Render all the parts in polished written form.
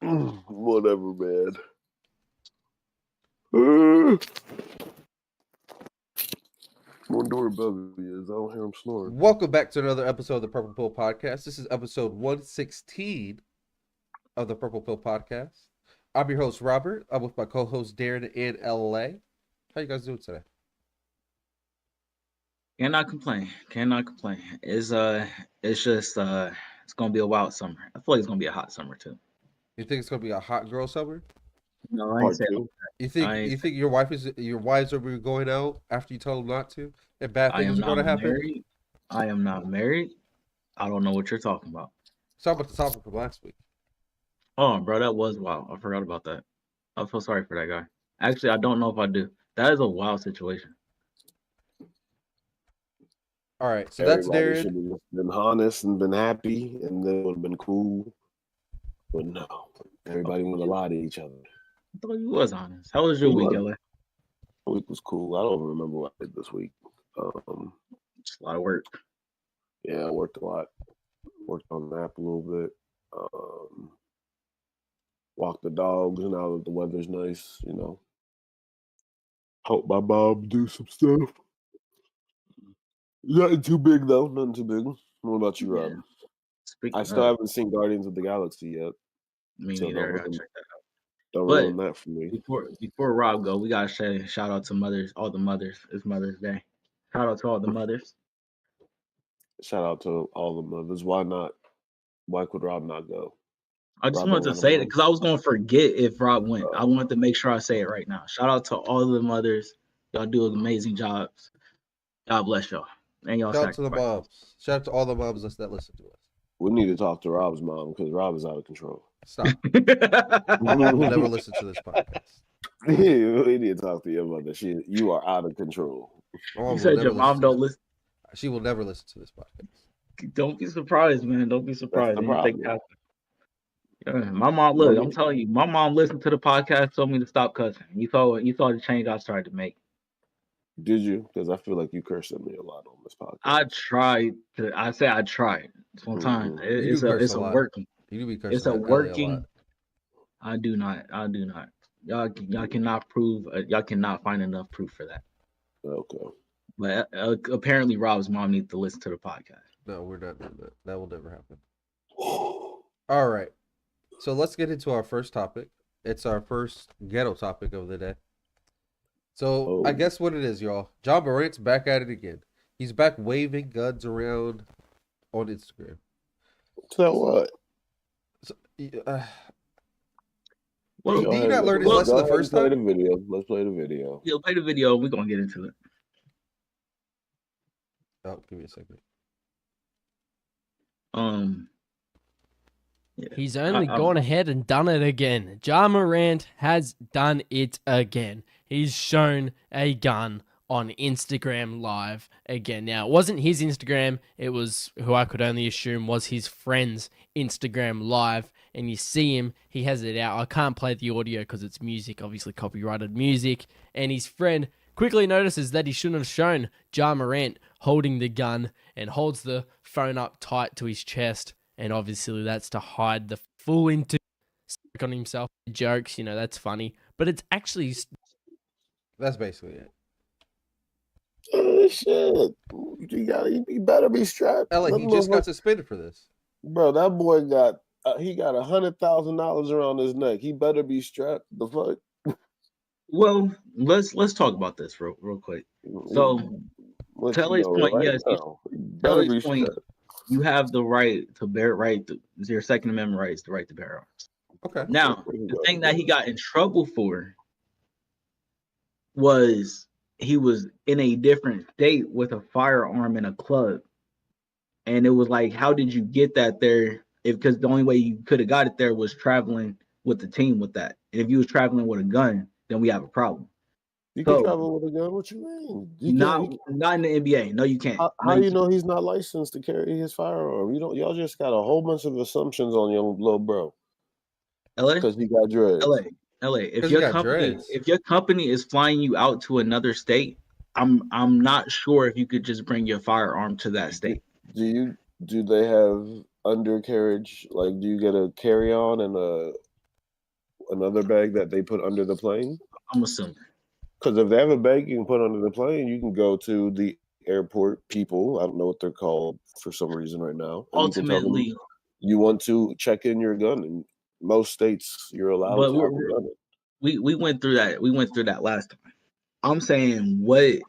Whatever, man. I wonder where Bubby is. I don't hear him snoring. Welcome back to another episode of the Purple Pill Podcast. This is episode 116 of the Purple Pill Podcast. I'm your host, Robert. I'm with my co-host, Darren in LA. How you guys doing today? Cannot complain. It's just it's gonna be a wild summer. I feel like it's gonna be a hot summer too. You think it's gonna be a hot girl summer? No, I ain't Part saying two. You think I ain't you think your wives are going out after you tell them not to? And bad I things am are going to not happen? married. I am not married. I don't know what you're talking about. Let's talk about the topic from last week. Oh, bro, that was wild. I forgot about that. I feel sorry for that guy. Actually, I don't know if I do. That is a wild situation. All right, so that's Everybody Darren. should have been honest and been happy, and then it would have been cool. But no, everybody want to lie to each other. I thought you was honest. How was your He week, was. LA? The week was cool. I don't remember what I did this week. Just a lot of work. Yeah, I worked a lot. Worked on the app a little bit. Walked the dogs now that the weather's nice, you know. Help my mom do some stuff. Nothing too big though. Nothing too big. What about you, Rob? Speaking I still of, haven't seen Guardians of the Galaxy yet. me So neither. I don't gotta ruin, check that out. don't But ruin that for me. Before Rob go, we gotta say shout out to mothers, all the mothers. It's Mother's Day. Shout out to all the mothers. Shout out to all the mothers. Why not? Why could Rob not go? I just Rob wanted don't to got a say it mom. because I was gonna forget if Rob went. I wanted to make sure I say it right now. Shout out to all the mothers. Y'all do amazing jobs. God bless y'all. And y'all Shout out to the sacrifice. moms. Shout out to all the moms that listen to us. We need to talk to Rob's mom because Rob is out of control. Stop. My mom will never listen to this podcast. We need to talk to your mother. You are out of control. My mom You will said never your mom to don't this. listen. She will never listen to this podcast. Don't be surprised, man. Don't be surprised. That's the Anything problem. happens. Yeah, my mom, look, I'm telling you, my mom listened to the podcast, told me to stop cussing. You saw the change I started to make. Did you? Because I feel like you cursed at me a lot on this podcast. I tried. Sometimes You do curse it's a a lot. working. You do be cursing It's a at LA working. lot. I do not. Y'all cannot prove. Y'all cannot find enough proof for that. Okay. But apparently, Rob's mom needs to listen to the podcast. No, we're not doing that. That will never happen. All right. So let's get into our first topic. It's our first ghetto topic of the day. So I guess what it is, y'all. Ja Morant's back at it again. He's back waving guns around on Instagram. So what? So, Well, did you not learn his lesson the first time? Let's play the video. Yeah, play the video. We're gonna get into it. Oh, give me a second. Yeah. He's only gone ahead and done it again. Ja Morant has done it again. He's shown a gun on Instagram Live again. Now, it wasn't his Instagram. It was who I could only assume was his friend's Instagram Live. And you see him. He has it out. I can't play the audio because it's music, obviously copyrighted music. And his friend quickly notices that he shouldn't have shown Ja Morant holding the gun and holds the phone up tight to his chest. And obviously that's to hide the full interview on himself. Jokes, that's funny. But it's actually... That's basically it. Shit. You better be strapped. LA, he just got suspended for this. Bro, that boy got $100,000 around his neck. He better be strapped. The fuck? Well, let's talk about this real quick. So, to LA's point, yes, LA's point, you have the right to bear your Second Amendment rights, the right to bear arms. Okay. Now, the thing that he got in trouble for was he was in a different state with a firearm in a club. And it was like, how did you get that there? Because the only way you could have got it there was traveling with the team with that. And if you was traveling with a gun, then we have a problem. You can travel with a gun? What you mean? Not in the NBA. No, you can't. How do you know he's not licensed to carry his firearm? Y'all just got a whole bunch of assumptions on your little bro. LA? Because he got dreads. LA. If your company is flying you out to another state, I'm not sure if you could just bring your firearm to that state. Do they have undercarriage? Like, do you get a carry-on and a another bag that they put under the plane? I'm assuming. Because if they have a bag you can put under the plane, you can go to the airport people. I don't know what they're called for some reason right now. And you can tell them Ultimately, you want to check in your gun. In most states, you're allowed but to have a gun. we went through that. We went through that last time. I'm saying what.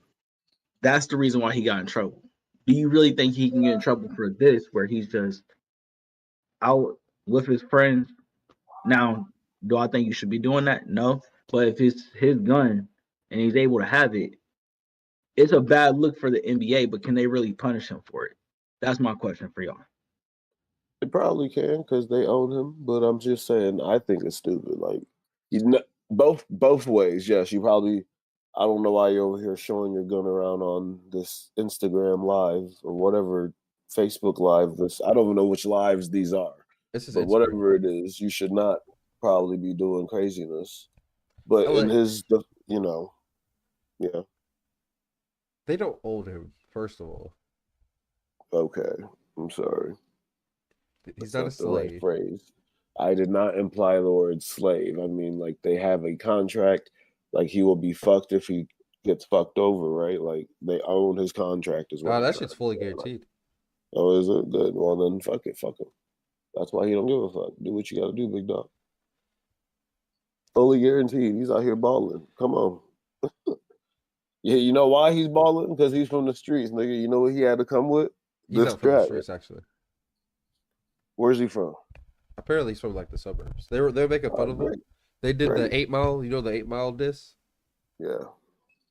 That's the reason why he got in trouble. Do you really think he can get in trouble for this, where he's just out with his friends? Now, do I think you should be doing that? No. But if it's his gun and he's able to have it, it's a bad look for the NBA. But can they really punish him for it? That's my question for y'all. They probably can because they own him. But I'm just saying, I think it's stupid. Like, both ways. Yes, you probably. I don't know why you're over here showing your gun around on this Instagram live or whatever Facebook live. I don't even know which lives these are. This is But Instagram. whatever it is, you should not probably be doing craziness. But in his, yeah. They don't own him, first of all. Okay, I'm sorry. He's not a That's the right slave. phrase. I did not imply the word slave. I mean, like, they have a contract. Like, he will be fucked if he gets fucked over, right? Like, they own his contract as well. Oh, that shit's fully guaranteed. Oh, is it? Good. Well, then fuck it. Fuck him. That's why he don't give a fuck. Do what you got to do, big dog. Fully guaranteed. He's out here balling. Come on. Yeah, you know why he's balling? Because he's from the streets, nigga. You know what he had to come with? He's not from the streets, actually. Where's he from? Apparently, he's from like the suburbs. They're making fun of him. They did the 8 Mile. You know the 8 Mile diss. Yeah.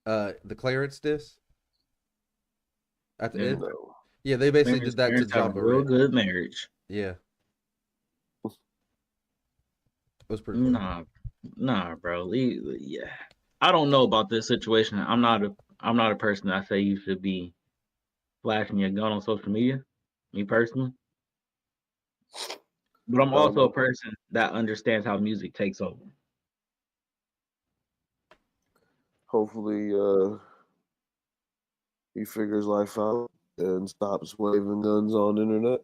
The Clarence diss. At the end. No. Yeah, they basically did that to Ja Morant. Real good marriage. Yeah. It was pretty funny. Nah, bro. Yeah. I don't know about this situation. I'm not a person that say you should be flashing your gun on social media. Me personally. But I'm also a person that understands how music takes over. Hopefully, he figures life out and stops waving guns on internet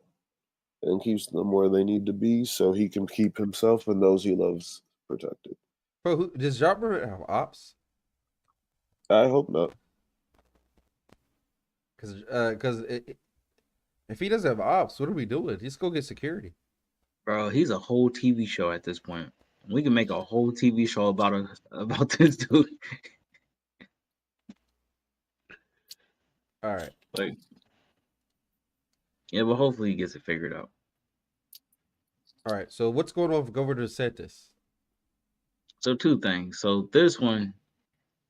and keeps them where they need to be so he can keep himself and those he loves protected. Bro, does Ja Morant have ops? I hope not. Because if he doesn't have ops, what are we doing? Just go get security. Bro, he's a whole TV show at this point. We can make a whole TV show about this dude. All right. Like, yeah, but hopefully he gets it figured out. All right. So what's going on with Governor DeSantis? So 2 things. So this one,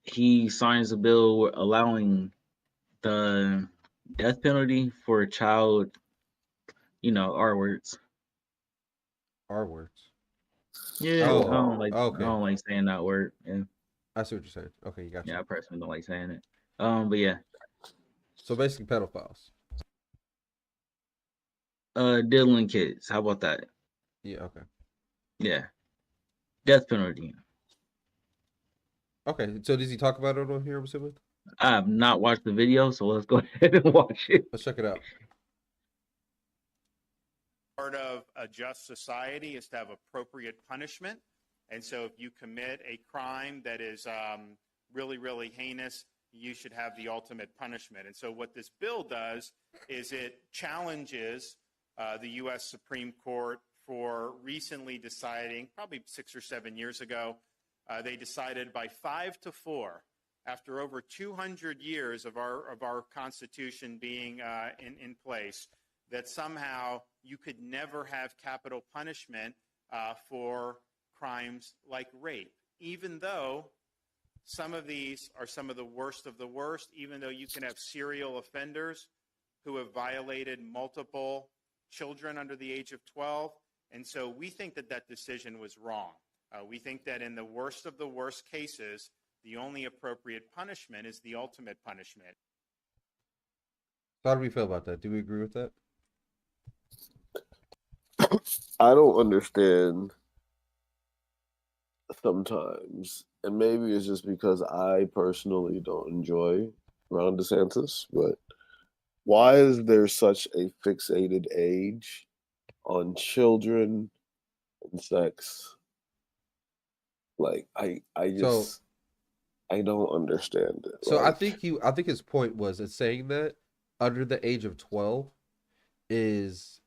he signs a bill allowing the death penalty for a child, R words. R words. Yeah, Oh, I don't like saying that word. Yeah. I see what you're saying. Okay, you got you. Yeah, I personally don't like saying it. But yeah. So basically pedophiles. Diddling kids. How about that? Yeah, okay. Yeah. Death penalty. Okay, so does he talk about it on here, I'm assuming? I have not watched the video, so let's go ahead and watch it. Let's check it out. Part of a just society is to have appropriate punishment. And so if you commit a crime that is really, really heinous, you should have the ultimate punishment. And so what this bill does is it challenges the U.S. Supreme Court for recently deciding, probably 6 or 7 years ago, they decided by 5-4, after over 200 years of our Constitution being in place, that somehow you could never have capital punishment for crimes like rape, even though some of these are some of the worst, even though you can have serial offenders who have violated multiple children under the age of 12. And so we think that decision was wrong. We think that in the worst of the worst cases, the only appropriate punishment is the ultimate punishment. So how do we feel about that? Do we agree with that? I don't understand sometimes, and maybe it's just because I personally don't enjoy Ron DeSantis, but why is there such a fixated age on children and sex? Like I So just I don't understand it. So Like, I think his point was in saying that under the age of 12 is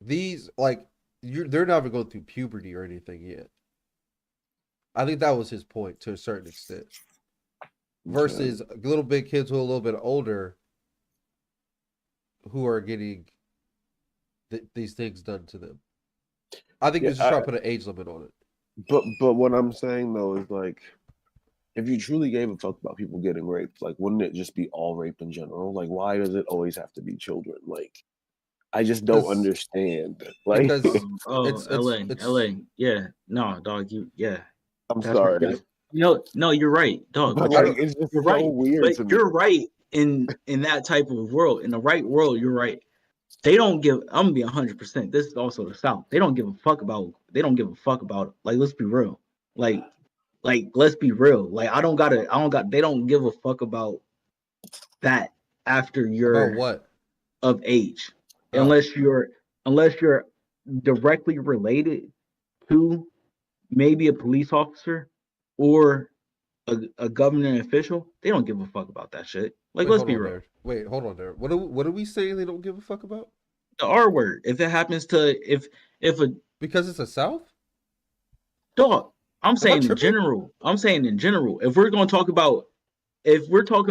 these like they're not even going through puberty or anything yet. I think that was his point to a certain extent. Versus little big kids who are a little bit older who are getting these things done to them. I think Yeah, he's just trying to put an age limit on it. but what I'm saying though is like, if you truly gave a fuck about people getting raped, like, wouldn't it just be all rape in general? Like, why does it always have to be children? Like, I just don't 'Cause- understand. Like, Because Oh, it's LA. Yeah. No, dog, yeah. I'm That's sorry, right. No, you're right, dog. but You're, like, it's just you're so right. weird But to me. you're right in that type of world. In the right world, you're right. They don't give. I'm gonna be 100%. This is also the South. They don't give a fuck about. They don't give a fuck about. Like, let's be real. Like let's be real. Like, I don't got. They don't give a fuck about that after about you're what? of age, Oh. unless you're directly related to maybe a police officer or a government official. They don't give a fuck about that shit. Like, Wait, let's hold be on real. there. Wait, hold on there. What are we saying they don't give a fuck about? The R word. If it happens to if a Because it's the South? dog, I'm I saying in tripping? general. I'm saying in general. If we're talking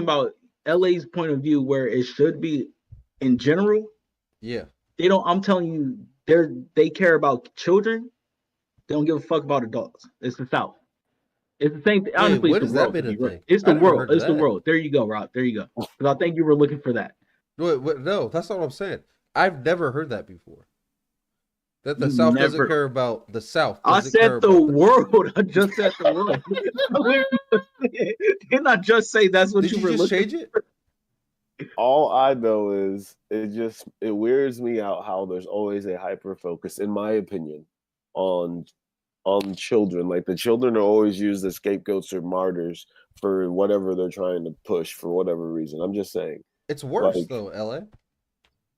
about LA's point of view where it should be in general, Yeah. they don't. I'm telling you, they care about children. They don't give a fuck about adults. It's the South. It's the same thing. Wait, Honestly, when it's has the that world. been a thing? It's I the never world. heard of It's the that. world. There you go, Rob. There you go. Because I think you were looking for that. Wait, no, that's not what I'm saying. I've never heard that before. That the You South doesn't never- care about the South. I Doesn't care said the about world. I just said the world. Didn't I just say that's what Did you you were just looking change it? All I know is it weirds me out how there's always a hyper focus, in my opinion, on children. Like, the children are always used as scapegoats or martyrs for whatever they're trying to push for whatever reason. I'm just saying. It's worse Like, though, LA.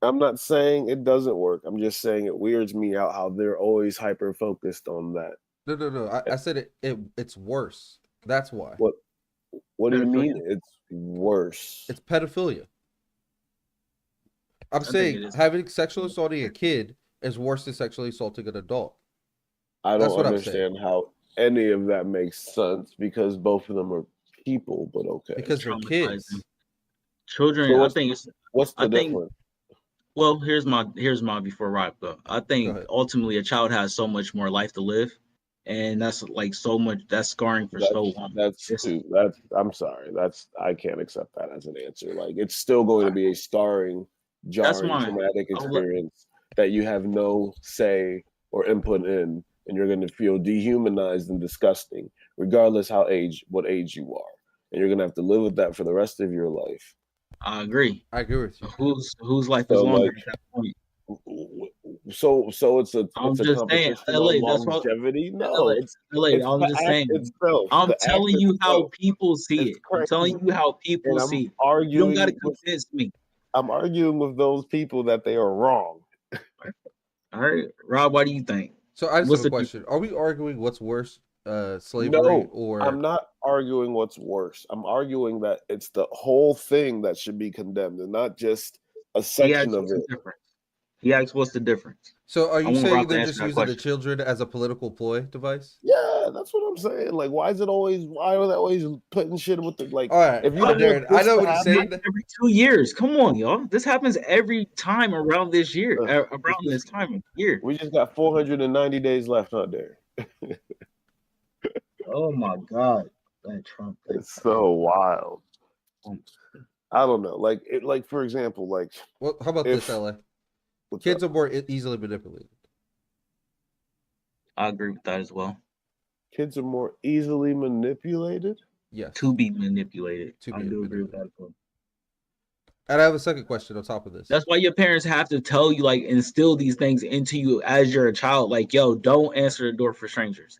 I'm not saying it doesn't work. I'm just saying it weirds me out how they're always hyper focused on that. No. I said it's worse. That's why. What do you Pedophilia. mean it's worse? It's pedophilia. I'm think saying it is. having sexual assaulting a kid is worse than sexually assaulting an adult. I That's don't what I'm saying. understand how any of that makes sense because both of them are people, but okay. Because they're kids. Traumatizing. Children, So I think it's. What's the I think- difference? Well, here's my before Rob go. I Go think ahead. ultimately a child has so much more life to live, and that's like so much. That's scarring for so long. I'm sorry. I can't accept that as an answer. Like, it's still going to be a scarring, jarring, mine. traumatic I'll let- experience that you have no say or input in, and you're going to feel dehumanized and disgusting, regardless what age you are, and you're going to have to live with that for the rest of your life. I agree. I agree with you. Whose life is So, longer like, at that point? So it's a I'm it's a just saying, competition LA, on that's what- longevity. No, LA, it's I was the just act saying. itself. I'm The act telling you how itself. people see It's it. I'm telling crazy. you how people And I'm see it. You don't arguing. got to convince me. I'm arguing with those people that they are wrong. All right, Rob, what do you think? So I just What's have a the- question. Are we arguing what's worse, slavery No, or I'm not arguing what's worse. I'm arguing that it's the whole thing that should be condemned, and not just a He section asked of what's the it. difference. He asked what's the difference. So are I you want saying Rob to they're answer just that using the question. children as a political ploy device? Yeah, that's what I'm saying. Like, why are they always putting shit with the like? All right, if you don't Darren, want I know this what to he's happen- saying. Every 2 years. Come on, y'all. This happens every time around this year. Around this time of year. We just got 490 days left, huh, there? Oh my God. That Trump thing. It's so wild. I don't know. Like for example, like Well, how about If- this, LA? what's Kids up? are more easily manipulated. I agree with that as well. Kids are more easily manipulated. Yes. To be manipulated. To I be do agree with manipulated. that as well. And I have a second question on top of this. That's why your parents have to tell you, like, instill these things into you as you're a child. Like, yo, don't answer the door for strangers.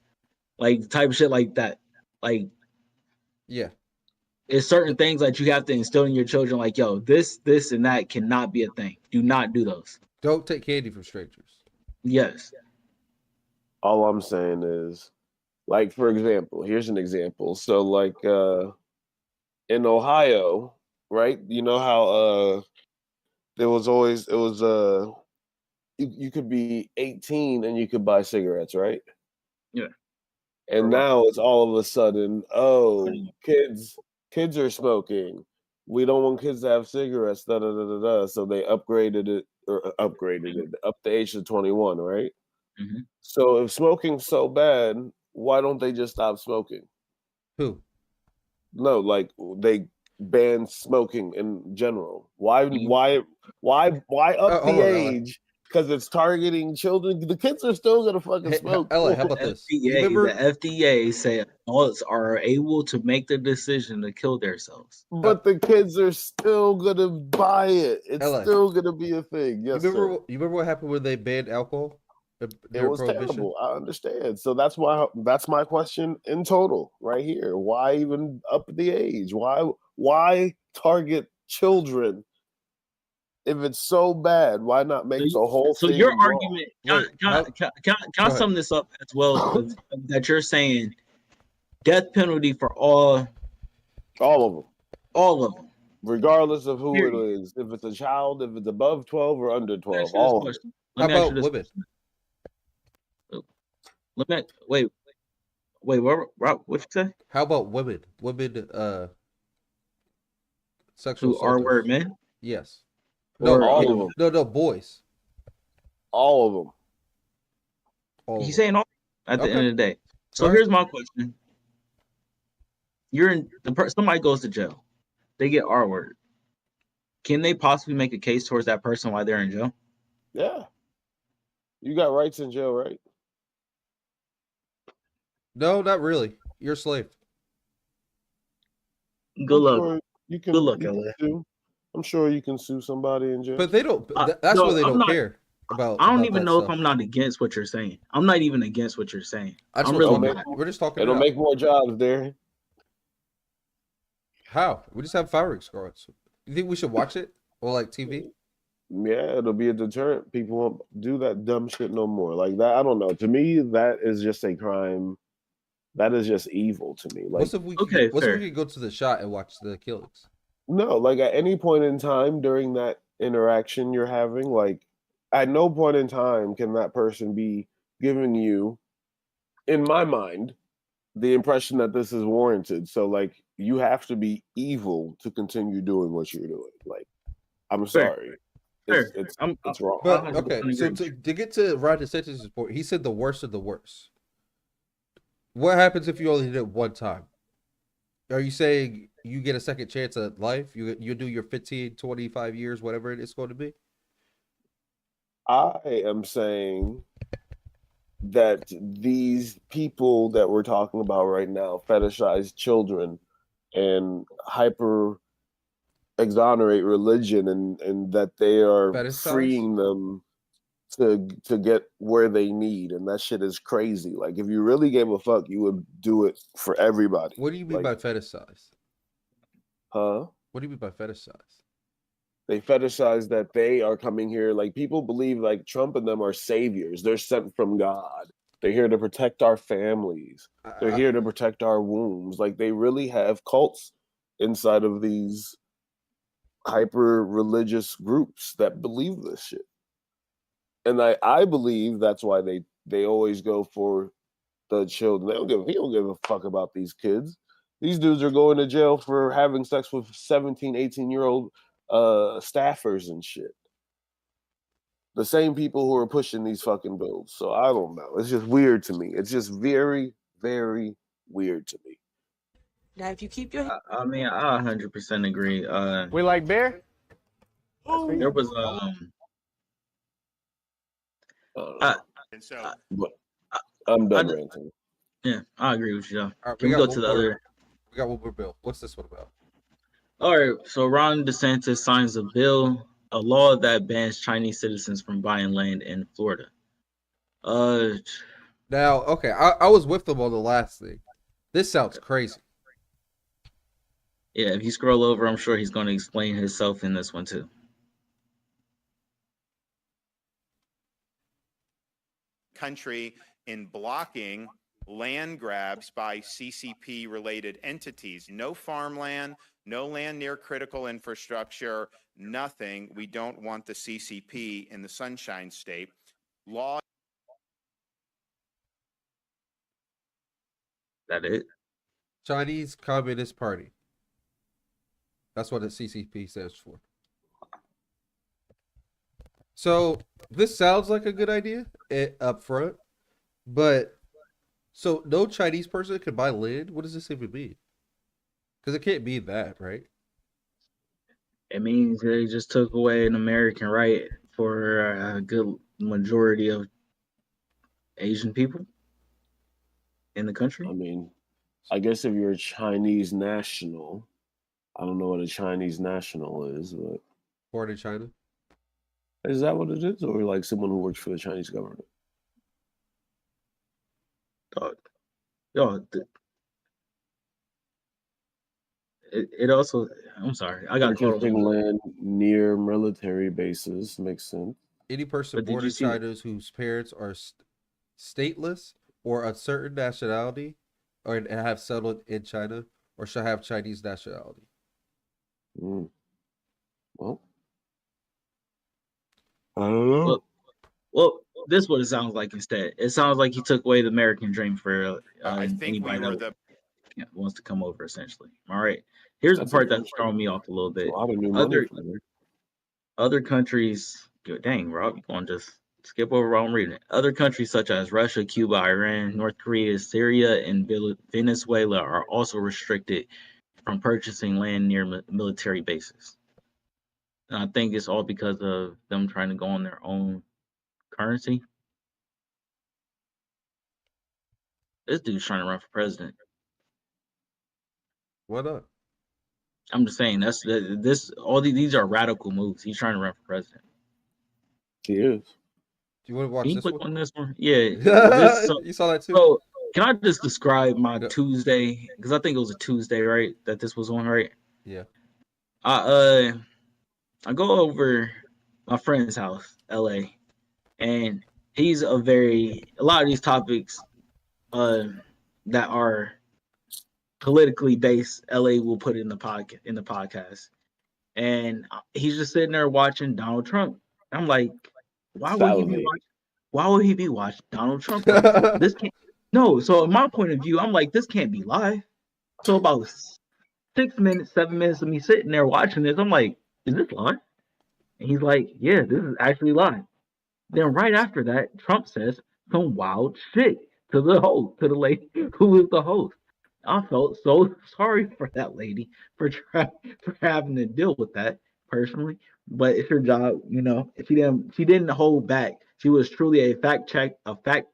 Like, type of shit like that. Like, Yeah. it's certain things that you have to instill in your children. Like, yo, this, and that cannot be a thing. Do not do those. Don't take candy from strangers. Yes. All I'm saying is, Like, for example, here's an example. So, like, in Ohio, right? You know how there was always it was you could be 18 and you could buy cigarettes, right? Yeah. And Correct. now it's all of a sudden, oh, kids are smoking. We don't want kids to have cigarettes. Da da da da da. So they upgraded it up the age to 21, right? Mhm. So if smoking's so bad, why don't they just stop smoking? Who? No, like they ban smoking in general. Why up hold the on, LA. age? Because it's targeting children. The kids are still gonna fucking Hey, smoke. LA, how about this? You FDA, remember? the FDA said adults are able to make the decision to kill themselves. But the kids are still gonna buy it. It's LA. still gonna be a thing. Yes, You sir. remember what happened when they banned alcohol? It During was Prohibition? terrible. I understand. So that's my question in total right here. Why even up the age? Why target children? If it's so bad, why not make the whole So thing your wrong? argument, can I Go sum this up as well? That you're saying death penalty for all All of them, them. regardless of who Period. it is. If it's a child, if it's above 12 or under Let me 12, ask you this all of it. question. How Let me ask about you this women? question. Let me wait. What you say? How about women? Women, sexual Who are assaulters. word men? Yes. Or all of them. No, boys. All of them. All of He's them. saying all at the Okay. end of the day. So All right. here's my question. You're in somebody goes to jail. They get R word. Can they possibly make a case towards that person while they're in jail? Yeah. You got rights in jail, right? No, not really. You're a slave. Good I'm luck. sure you can, Good luck, you can LA. sue. I'm sure you can sue somebody in jail. But they don't. That's no, why they I'm don't not- care about. I don't about even that know stuff. if I'm not against what you're saying. I'm not even against what you're saying. I just I'm want to really talk. not. We're just talking. It'll it out. make more jobs there. How? We just have firing squads. You think we should watch it or like TV? Yeah, it'll be a deterrent. People won't do that dumb shit no more. Like that, I don't know. To me, that is just a crime. That is just evil to me. Like, What's if we Okay, could, what's if fair. we could go to the shot and watch the killings? no, like at any point in time during that interaction you're having, like at no point in time can that person be giving you, in my mind, the impression that this is warranted. So like you have to be evil to continue doing what you're doing. Like, I'm Fair. sorry. Fair. It's wrong. But 100% okay, agree so with to get to Ron DeSantis' report, he said the worst of the worst. What happens if you only did it one time? Are you saying you get a second chance at life? You do your 15, 25 years, whatever it is going to be? I am saying that these people that we're talking about right now fetishize children and hyper exonerate religion, and that they are Fetishize? freeing them to get where they need, and that shit is crazy. Like if you really gave a fuck, you would do it for everybody. What do you mean Like, by fetishize? huh? What do you mean by fetishize? They fetishize that they are coming here. Like people believe like Trump and them are saviors. They're sent from God. They're here to protect our families. They're here to protect our wombs. Like they really have cults inside of these hyper religious groups that believe this shit. And I believe that's why they always go for the children. He don't give a fuck about these kids. These dudes are going to jail for having sex with 17, 18-year-old staffers and shit. The same people who are pushing these fucking bills. So I don't know. It's just weird to me. It's just very, very weird to me. Now, if you keep your I mean, I 100% agree. We like bear? There was And so But I'm done I- ranting. yeah, I agree with you. All right, Can we go to the other? We got one more bill. What's this one about? All right, so Ron DeSantis signs a bill, a law that bans Chinese citizens from buying land in Florida. Now, okay, I was with them on the last thing. This sounds crazy. Yeah, if you scroll over, I'm sure he's going to explain himself in this one too. country in blocking land grabs by CCP-related entities. No farmland, no land near critical infrastructure, nothing. We don't want the CCP in the Sunshine State. Law. That it? Chinese Communist Party. That's what the CCP stands for. So this sounds like a good idea up front, but so no Chinese person could buy land? What does this even mean? Because it can't be that, right? It means they just took away an American right for a good majority of Asian people in the country. I mean, I guess if you're a Chinese national, I don't know what a Chinese national is, but Born in China. is that what it is? Or like someone who works for the Chinese government? It also, I'm sorry, I got caught Purchasing on. land near military bases makes sense. Any person But did born you in see China whose parents are stateless or a certain nationality or have settled in China or shall have Chinese nationality. Mm. Well, I don't know. Well, this is what it sounds like instead. It sounds like he took away the American dream for I think anybody we were that the wants to come over, essentially. All right. Here's That's the part that's interesting. throwing me off a little It's a bit. lot of new money Other from there. other countries, dang, Rob, you gonna just skip over while I'm reading it. Other countries such as Russia, Cuba, Iran, North Korea, Syria, and Venezuela are also restricted from purchasing land near military bases. And I think it's all because of them trying to go on their own currency. This dude's trying to run for president. Why not? I'm just saying these are radical moves. He's trying to run for president. He is. Do you want to watch Can you this click one? on this one? Yeah. You saw that too? So can I just describe my Yeah. Tuesday? Because I think it was a Tuesday, right? That this was on, right? Yeah. I go over my friend's house, LA, and he's a lot of these topics that are politically based, LA will put in the podcast. And he's just sitting there watching Donald Trump. I'm like, why would he be watching Donald Trump? This can't so in my point of view, I'm like, this can't be live. So about 7 minutes of me sitting there watching this, I'm like, is this live? And he's like, yeah, this is actually live. Then right after that, Trump says some wild shit to the lady who is the host. I felt so sorry for that lady for having to deal with that personally. But it's her job, She didn't hold back. She was truly a fact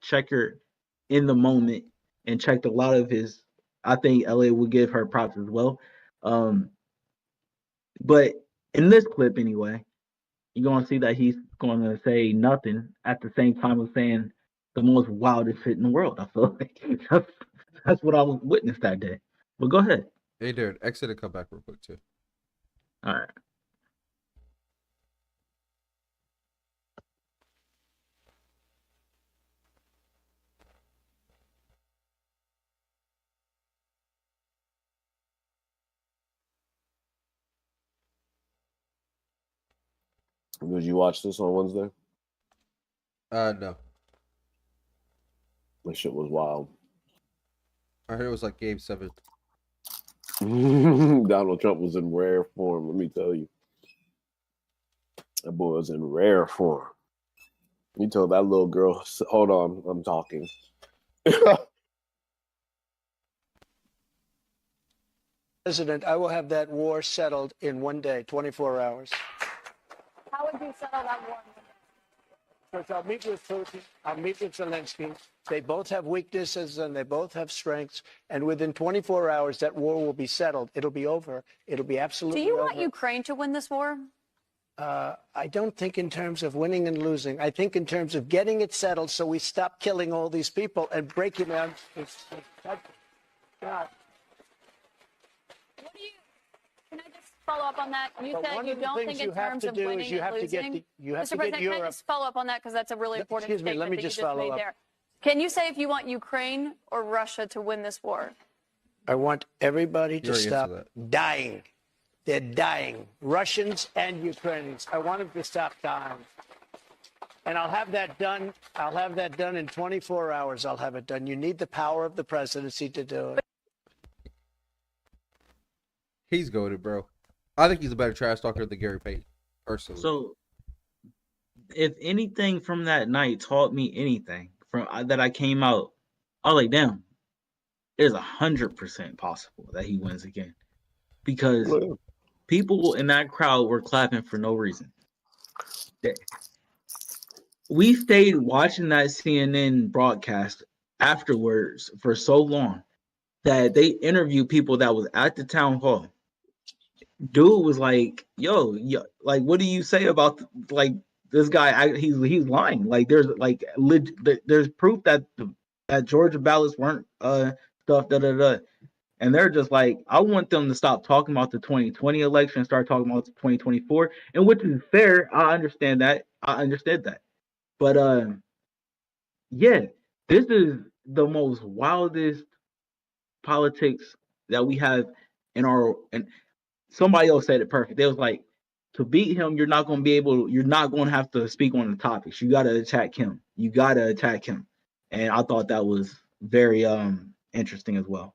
checker in the moment and checked a lot of his. I think LA would give her props as well. But in this clip anyway, you're gonna see that he's gonna say nothing at the same time of saying the most wildest shit in the world. I feel like that's what I was witnessed that day. But go ahead. Hey, Darren, exit and come back real quick too. All right. Did you watch this on Wednesday? No. That shit was wild. I heard it was like Game 7. Donald Trump was in rare form, let me tell you. That boy was in rare form. You told that little girl, hold on, I'm talking. President, I will have that war settled in 1 day, 24 hours. How would you settle that war? First, I'll meet with Putin. I'll meet with Zelensky. They both have weaknesses and they both have strengths. And within 24 hours, that war will be settled. It'll be over. It'll be absolutely over. Do you want Ukraine to win this war? I don't think in terms of winning and losing. I think in terms of getting it settled so we stop killing all these people and breaking down. God. Can I just follow up on that? You said you don't think in terms of winning and losing. You have Mr. to get President, can I Europe. just follow up on that because that's a really important Excuse me, statement let me that you just just follow made up. there. Can you say if you want Ukraine or Russia to win this war? I want everybody to You're stop into dying. They're dying. Russians and Ukrainians. I want them to stop dying. And I'll have that done. I'll have that done in 24 hours. I'll have it done. You need the power of the presidency to do it. He's goated, bro. I think he's a better trash talker than Gary Payton, personally. So, if anything from that night taught me anything from that I came out, I was like, damn, it is 100% possible that he wins again, because people in that crowd were clapping for no reason. We stayed watching that CNN broadcast afterwards for so long that they interviewed people that was at the town hall. Dude was like, yo, like, what do you say about like this guy? He's lying. Like, there's like there's proof that Georgia ballots weren't stuff, and they're just like, I want them to stop talking about the 2020 election and start talking about the 2024, and which is fair. I understand that. But yeah, this is the most wildest politics that we have in our. And somebody else said it perfect. They was like, to beat him, you're not going to have to speak on the topics. You got to attack him. And I thought that was very interesting as well.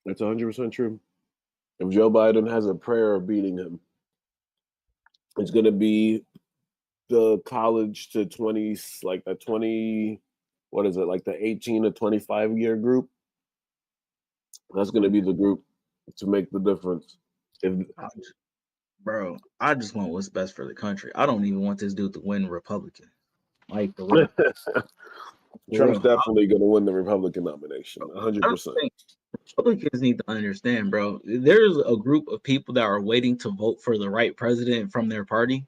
That's 100% true. If Joe Biden has a prayer of beating him, it's going to be the college to 20s, like the 20, what is it, like the 18 to 25 year group. That's going to be the group to make the difference. Bro, I just want what's best for the country. I don't even want this dude to win Republican. Like, for real. Trump's definitely going to win the Republican nomination, 100%. Republicans need to understand, bro. There's a group of people that are waiting to vote for the right president from their party.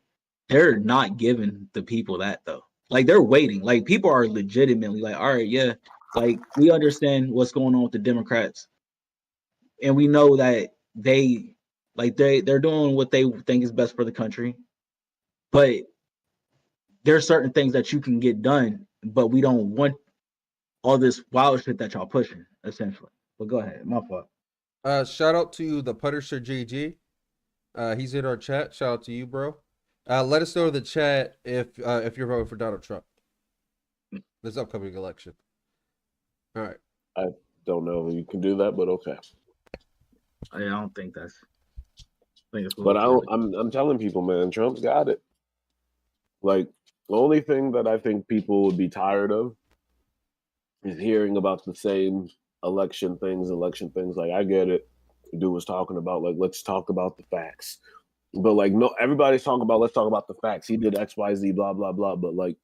They're not giving the people that, though. Like, they're waiting. Like, people are legitimately like, all right, yeah, like, we understand what's going on with the Democrats, and we know that they're doing what they think is best for the country, but there are certain things that you can get done, but we don't want all this wild shit that y'all pushing, essentially. But go ahead, my fault. Shout out to the Punisher JG. He's in our chat. Shout out to you, bro. Let us know in the chat if you're voting for Donald Trump this upcoming election. All right. I don't know if you can do that, but okay. I don't think that's. But I'm telling people, man, Trump's got it. Like, the only thing that I think people would be tired of is hearing about the same election things. Like, I get it. The dude was talking about, like, let's talk about the facts. But, like, no, everybody's talking about, let's talk about the facts. He did X, Y, Z, blah, blah, blah. But, like,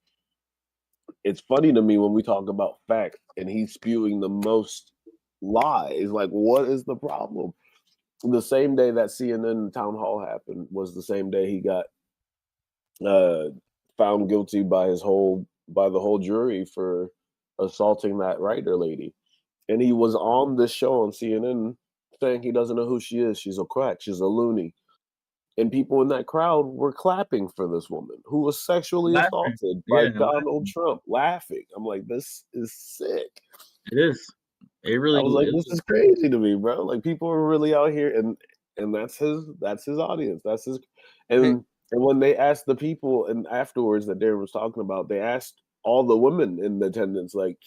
it's funny to me when we talk about facts and he's spewing the most lies. Like, what is the problem? The same day that CNN town hall happened was the same day he got found guilty by the whole jury for assaulting that writer lady. And he was on this show on CNN saying he doesn't know who she is. She's a crack. She's a loony. And people in that crowd were clapping for this woman who was sexually assaulted by Donald Trump, laughing. I'm like, this is sick. It is. It really I was like, this is crazy to me, bro. Like, people are really out here, and that's his audience. That's his. And when they asked the people and afterwards that Darren was talking about, they asked all the women in the attendance, like,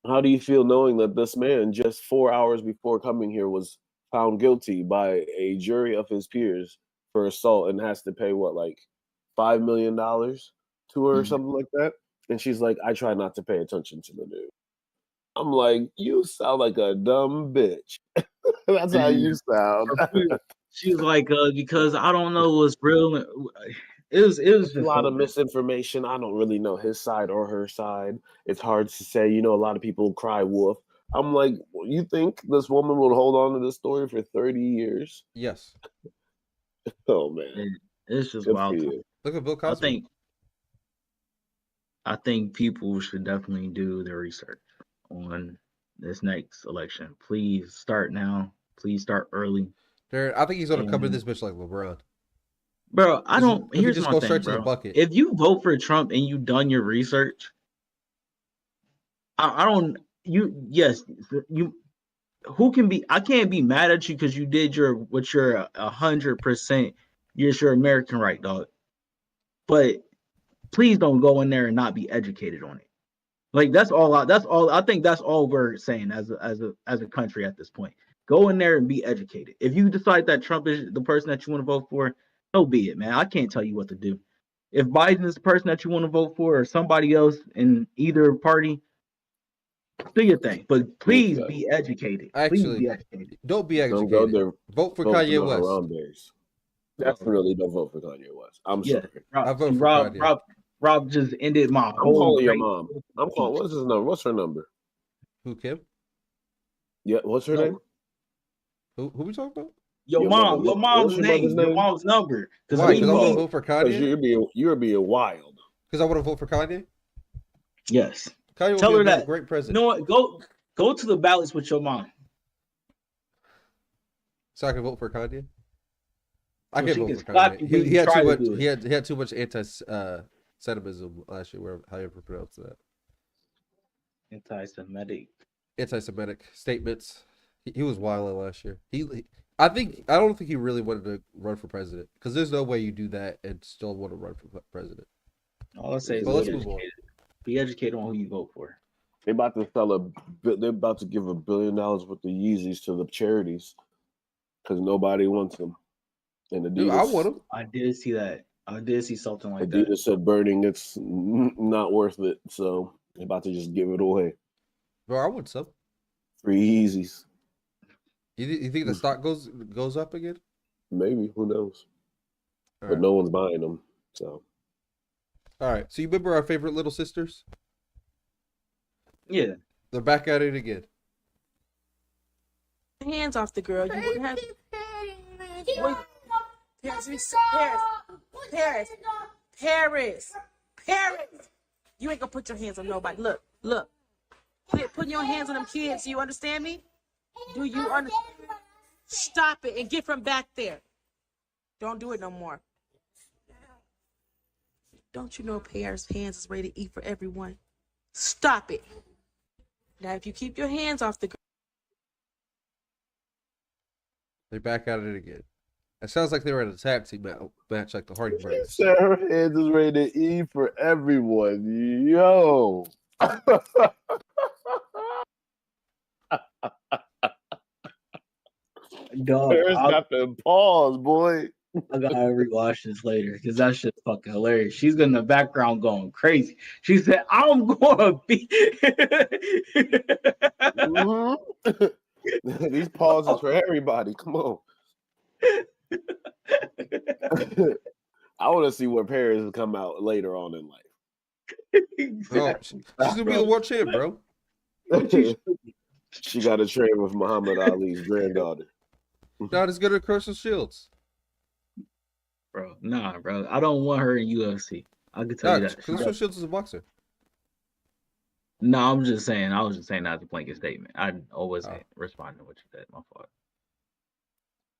how do you feel knowing that this man just 4 hours before coming here was found guilty by a jury of his peers for assault and has to pay what, like $5 million to her or something like that? And she's like, I try not to pay attention to the news. I'm like, you sound like a dumb bitch. That's how you sound. She's like, because I don't know what's real. It was just a lot of misinformation. I don't really know his side or her side. It's hard to say. You know, a lot of people cry wolf. I'm like, you think this woman will hold on to this story for 30 years? Yes. Oh, man. It's just wild. Look at Bill Cosby. I think people should definitely do their research on this next election. Please start now. Please start early. I think he's going to cover this bitch like LeBron. Bro, I don't. Here's just my go thing, straight bro. to the bucket. If you vote for Trump and you done your research, I don't. Yes, you. Who can be? I can't be mad at you because you did what you're 100%. Yes, you're American, right, dog? But please don't go in there and not be educated on it. Like that's all. I think that's all we're saying as a country at this point. Go in there and be educated. If you decide that Trump is the person that you want to vote for, so be it, man. I can't tell you what to do. If Biden is the person that you want to vote for, or somebody else in either party, do your thing. But please be educated. Actually, please be educated. Don't be Don't go educated. there. Vote for Vote Kanye for West. Harambe's. Definitely don't vote for Kanye West. I'm sorry. I vote for Kanye. Rob just ended my I'm whole. calling your mom. I'm calling. What's his number? What's her number? Who, Kim? Yeah. What's her name? Who we talking about? Your mom's name. Your mom's number. Because I want to vote for Kanye. You're being wild. Because I want to vote for Kanye. Yes. Kanye Tell will her be a that. great president. You know what? Go to the ballots with your mom. So I can vote for Kanye. I So can she vote can for slap Kanye. you when He you had try too to much. do it. He had too much anti-Semitism last year. Where however pronounce that. Anti-Semitic Statements. He was wild last year. I don't think he really wanted to run for president because there's no way you do that and still want to run for president. All I say is let's be move on. educated. Be educated on who you vote for. They're about to give $1 billion worth of Yeezys to the charities because nobody wants them. And Adidas, Dude, I want them. I did see that. I did see something like Adidas that. said burning it's not worth it, so they're about to just give it away. Bro, I want some. Free Yeezys. You think the stock goes up again? Maybe, who knows? All But right. no one's buying them. So All right. So you remember our favorite little sisters? Yeah. They're back at it again. Hands off the girl. You wouldn't have. Paris. You ain't gonna put your hands on nobody. Look. Quit putting your hands on them kids. You understand me? Do you understand? Stop it and get from back there. Don't do it no more. Don't you know Paris' hands is ready to eat for everyone? Stop it. Now, if you keep your hands off the girl. They're back at it again. It sounds like they were at a tag team match like the Hardy Brothers. Sarah hands is ready to eat for everyone. Yo. Dog, Paris got them paws, boy. I gotta rewatch this later because that shit's fucking hilarious. She's in the background going crazy. She said, "I'm gonna be." These paws is for everybody. Come on. I want to see where Paris will come out later on in life. Oh, she's gonna be the world champ, bro. She got to train with Muhammad Ali's granddaughter. Not as good at Crystal Shields. Bro, I don't want her in UFC. I can tell you that. Crystal Shields is a boxer. No, I was just saying that as a blanket statement. I wasn't responding to what you said. My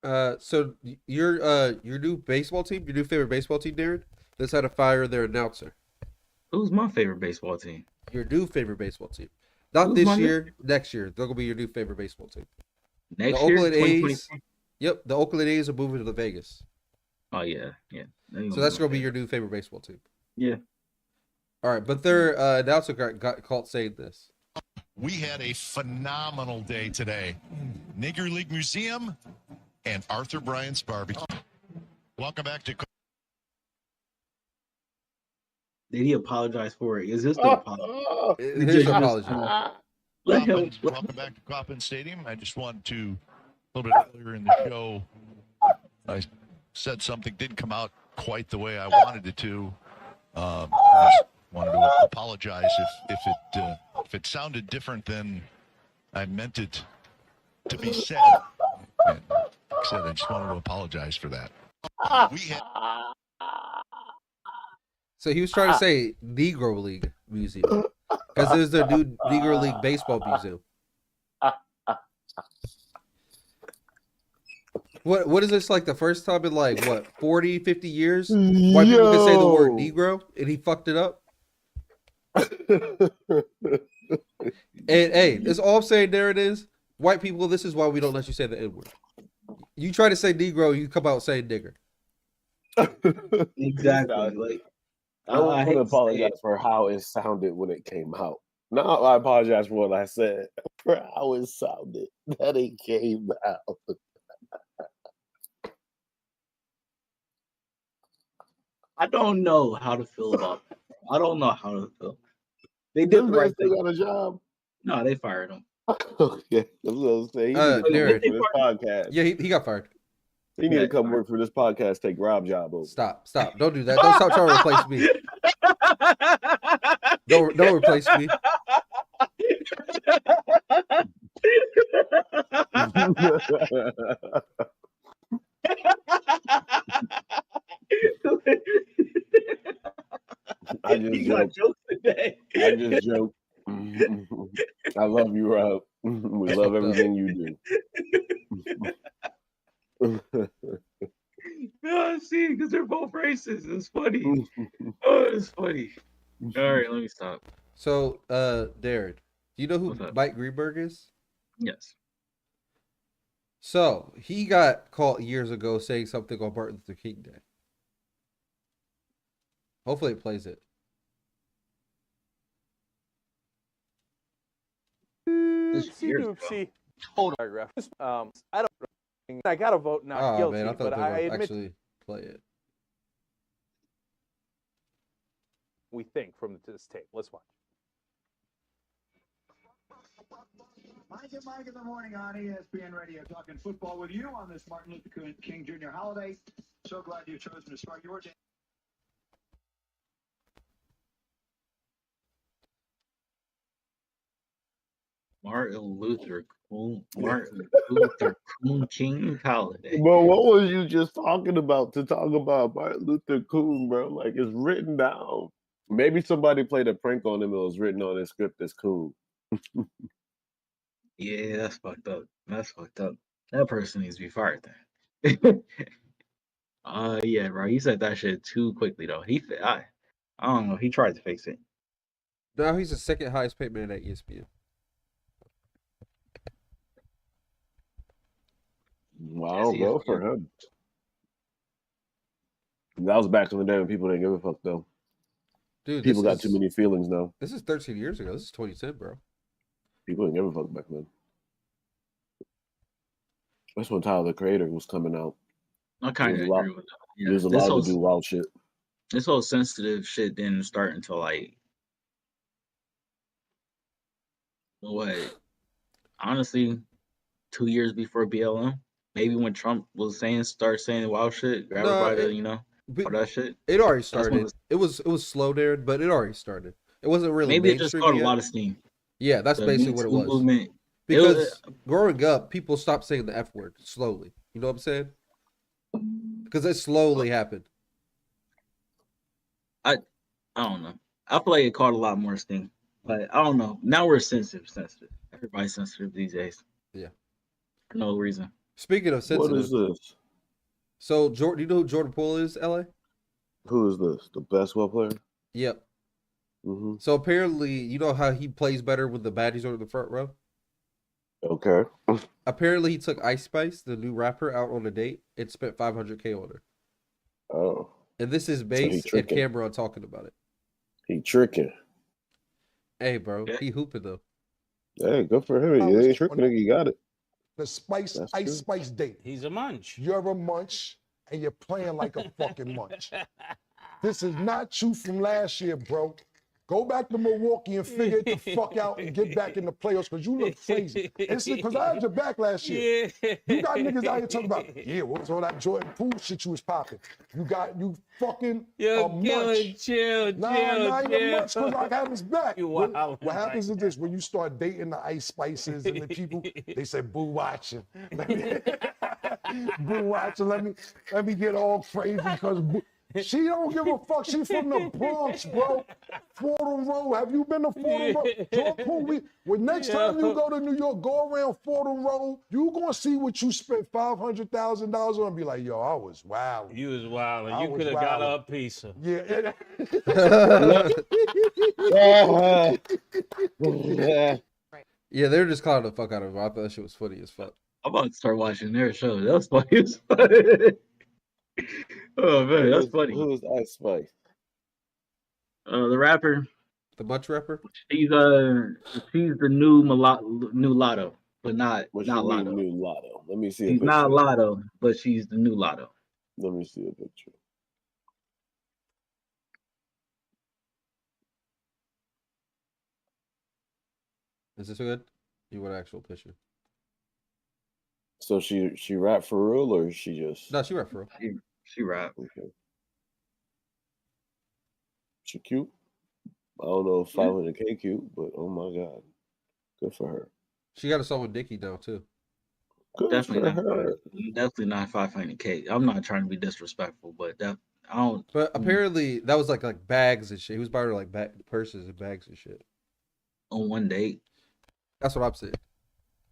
fault. So your new baseball team, your new favorite baseball team, Darren, that's how to fire their announcer. Who's my favorite baseball team? Your new favorite baseball team. Not this year, next year. They're gonna be your new favorite baseball team. Next the year, Oakland A's. Yep, the Oakland A's are moving to Vegas. Oh yeah. So that's gonna be your new favorite baseball team. Yeah. All right, but their announcer got caught saying this. We had a phenomenal day today. Nigger League Museum and Arthur Bryant's Barbecue. Welcome back to. Did he apologize for it? Is this the apology? Here's the apology. Welcome back to Kauffman Stadium. I just wanted to, a little bit earlier in the show, I said something didn't come out quite the way I wanted it to. I just wanted to apologize if it sounded different than I meant it to be said. And like I said, I just wanted to apologize for that. So he was trying to say Negro League Museum because there's the new Negro League Baseball Museum. What is this, like the first time in like what 40, 50 years white people can say the word Negro and he fucked it up? And hey, it's all I'm saying. There it is. White people, this is why we don't let you say the N-word. You try to say Negro, you come out saying nigger. Exactly. Like I want to apologize for how it sounded when it came out. No, I apologize for what I said, for how it sounded that it came out. I don't know how to feel about that. I don't know how to feel. They did the right thing. They got a job. No, they fired him. Okay, I was gonna say he need to come work for this podcast. Yeah, he got fired. He need to come work for this podcast. Take Rob's job over. Stop! Don't do that. Don't stop trying to replace me. Don't replace me. I just joked today. I just joked. I love you, Rob. We love everything you do. No, see, because they're both racist. It's funny. Oh, it's funny. All right, let me stop. So, Darren, do you know who Mike Greenberg is? Yes. So he got caught years ago saying something on Martin Luther King Day. Hopefully it plays it. Hold on, ref. I don't. I got to vote not guilty, man, I thought but they I would admit actually play it. We think from this tape. Let's watch. Mike in the morning on ESPN Radio, talking football with you on this Martin Luther King Jr. holiday. So glad you've chosen to start your day. Martin Luther King holiday. Bro, what was you just talking about to talk about Martin Luther King, bro? Like, it's written down. Maybe somebody played a prank on him. It was written on his script as cool. Yeah, that's fucked up. That's fucked up. That person needs to be fired then. Yeah, bro. He said that shit too quickly though. I don't know. He tried to fix it. Now he's the second highest paid man at ESPN. Wow, go for him. That was back in the day when people didn't give a fuck though. Dude, people got too many feelings now. This is 13 years ago. This is 2010, bro. People didn't give a fuck back then. That's when Tyler the Creator was coming out. I kind of agree with that. He was allowed to do wild shit. This whole sensitive shit didn't start until like honestly 2 years before BLM. Maybe when Trump was start saying wild shit, grab everybody, all that shit. It already started. It was slow there, but it already started. It wasn't really maybe it just caught a lot of steam. Yeah, that's basically what it was. Movement. Because growing up, people stopped saying the F word slowly. You know what I'm saying? Because it slowly happened. I don't know. I feel like it caught a lot more steam. But I don't know. Now we're sensitive. Everybody's sensitive these days. Yeah. For no reason. Speaking of sensitive. What is this? So, do you know who Jordan Poole is, LA? Who is this? The basketball player? Yep. Mm-hmm. So, apparently, you know how he plays better when the baddies are in the front row? Okay. Apparently, he took Ice Spice, the new rapper, out on a date and spent $500K on her. Oh. And this is based at Cameron talking about it. He tricking. Hey, bro. He hooping, though. Hey, good for him. He ain't tricking. He got it. The Ice Spice date. He's a munch. You're a munch, and you're playing like a fucking munch. This is not you from last year, bro. Go back to Milwaukee and figure it the fuck out and get back in the playoffs because you look crazy. It's because I had your back last year. Yeah. You got niggas out here talking about, what was all that Jordan Poole shit you was popping? You fucking a munch. Chill. You're a munch because I have his back. What happens is this, when you start dating the Ice Spices and the people, they say, boo watching. Boo watching, let me get all crazy because she don't give a fuck. She from the Bronx, bro. Fordham Road. Have you been to Fordham Road? Jordan Poole, next time you go to New York, go around Fordham Road. You gonna see what you spent $500,000 on and be like, yo, I was wild. You was wild. You could have got her a pizza. Yeah. Yeah, they were just clowning the fuck out of him. I thought that shit was funny as fuck. I'm about to start watching their show. That was funny as fuck. Oh man, that's funny. Who is Ice Spice? The rapper. The Butch rapper. She's the new Lotto, but not What not you mean, Lotto. new Lotto? Let me see a She's picture. not Lotto, but she's the new Lotto. Let me see a picture. Is this good? You want an actual picture? So she rap for real, or she just? No, she rap for real. She rap. Okay. She cute. I don't know if 500K cute, but oh my god, good for her. She got a song with Nicki now too. Good Definitely for not. her. Definitely not 500K. I'm not trying to be disrespectful, but I don't. But apparently that was like bags and shit. He was buying her like purses and bags and shit on one date. That's what I'm saying.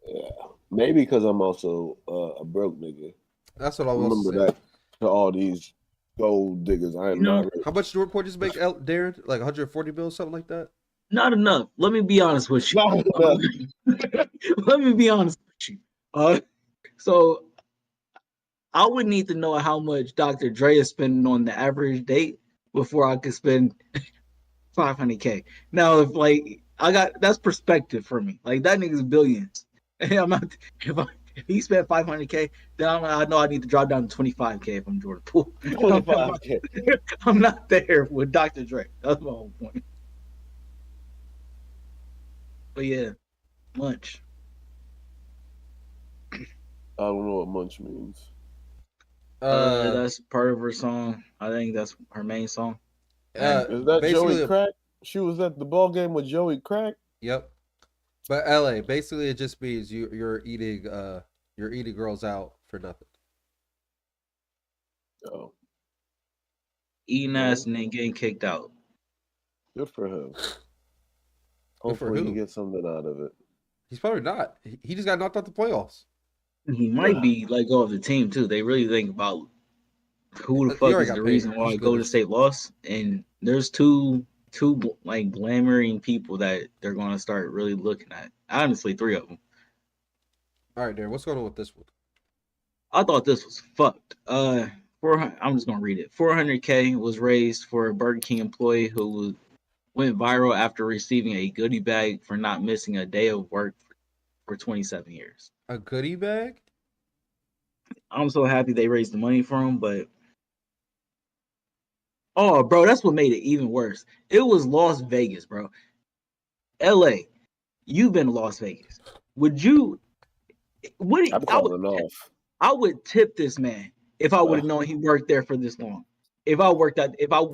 Yeah, maybe because I'm also a broke nigga. That's what I was remember saying. that to all these gold diggers. I am not rich. How much Jordan Poole just make, Darren? Like 140 bills, something like that. Not enough. Let me be honest with you. Let me be honest with you. So I would need to know how much Dr. Dre is spending on the average date before I could spend 500K. Now, if like that's perspective for me. Like that nigga's billions. And I'm not if he spent 500K, then I know I need to drop down to 25K if I'm Jordan Poole. 25K. I'm not there with Dr. Dre. That's my whole point. But yeah, Munch. I don't know what Munch means. That's part of her song. I think that's her main song. Is that Joey Crack? She was at the ball game with Joey Crack. Yep. But LA, basically, it just means you're eating girls out for nothing. Oh. Eating ass and then getting kicked out. Good for him. Good for Hopefully who? he gets something out of it. He's probably not. He just got knocked out the playoffs. He might be let go of the team too. They really think about who the He fuck already is got the paid. reason why He's Golden good. State lost, and there's two like glamoring people that they're going to start really looking at. Honestly, three of them. All right, Darren, what's going on with this one? I thought this was fucked. I'm just gonna read it. 400K was raised for a Burger King employee who went viral after receiving a goodie bag for not missing a day of work for 27 years. A goodie bag? I'm so happy they raised the money for him, but oh, bro, that's what made it even worse. It was Las Vegas, bro. LA, you've been to Las Vegas. Would you? I would tip this man if I would have known he worked there for this long. If I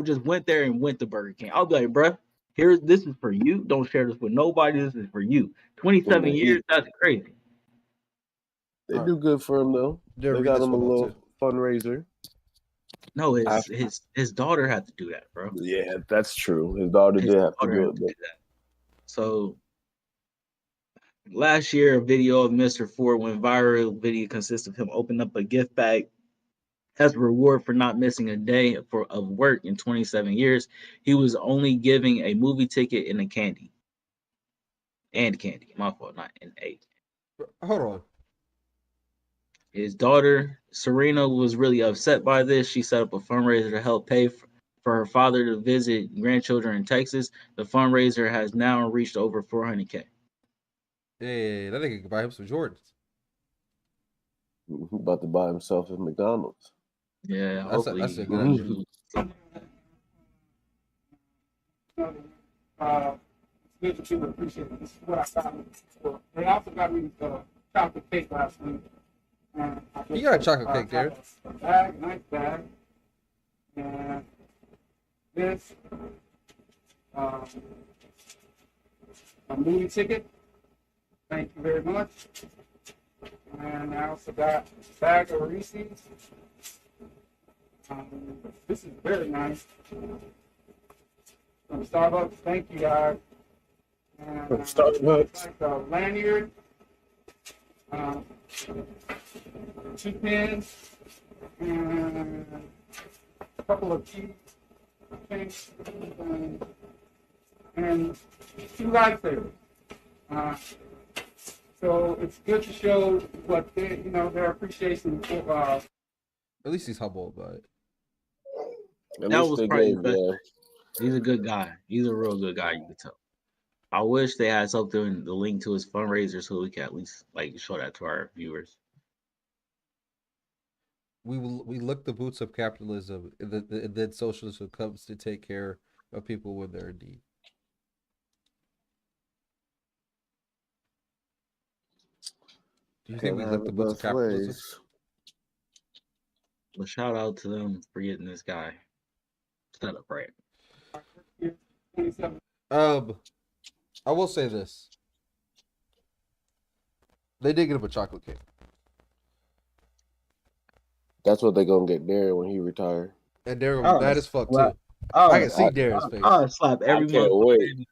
just went there and went to Burger King, I'll be like, bro, this is for you. Don't share this with nobody. This is for you. 27 years, that's crazy. They do good for him though. They got him a little fundraiser. No, his daughter had to do that, bro. Yeah, that's true. His daughter did have to do it. So last year, a video of Mr. Ford went viral. Video consists of him opening up a gift bag as a reward for not missing a day of work in 27 years. He was only giving a movie ticket and a candy. And candy. My fault, not an eight. Hold on. His daughter, Serena, was really upset by this. She set up a fundraiser to help pay for her father to visit grandchildren in Texas. The fundraiser has now reached over 400K. Hey, that nigga can buy him some Jordans. About to buy himself a McDonald's. Yeah, that's a good idea. Good that you appreciate it. This is what I got. They also got me chocolate cake last week. You got a chocolate cake, Darren. A bag, nice bag. And this, a movie ticket. Thank you very much. And I also got a bag of Reese's. This is very nice. From Starbucks, thank you guys. And, From Starbucks. Like a lanyard, 2 pins, and a couple of keys, and 2 lightsabers. So it's good to show what they, their appreciation for. At least he's humble about it. That was probably the best. He's a good guy. He's a real good guy. You can tell. I wish they had something to link to his fundraiser so we can at least show that to our viewers. We lick the boots of capitalism, and then socialism comes to take care of people when they're in need. Do you think we lick the boots of capitalism? Well, shout out to them for getting this guy set up right. I will say this. They did get him a chocolate cake. That's what they're gonna get Darren when he retired. And Darren was mad as fuck too. I can see Darren's face. I'll slap every I can't wait.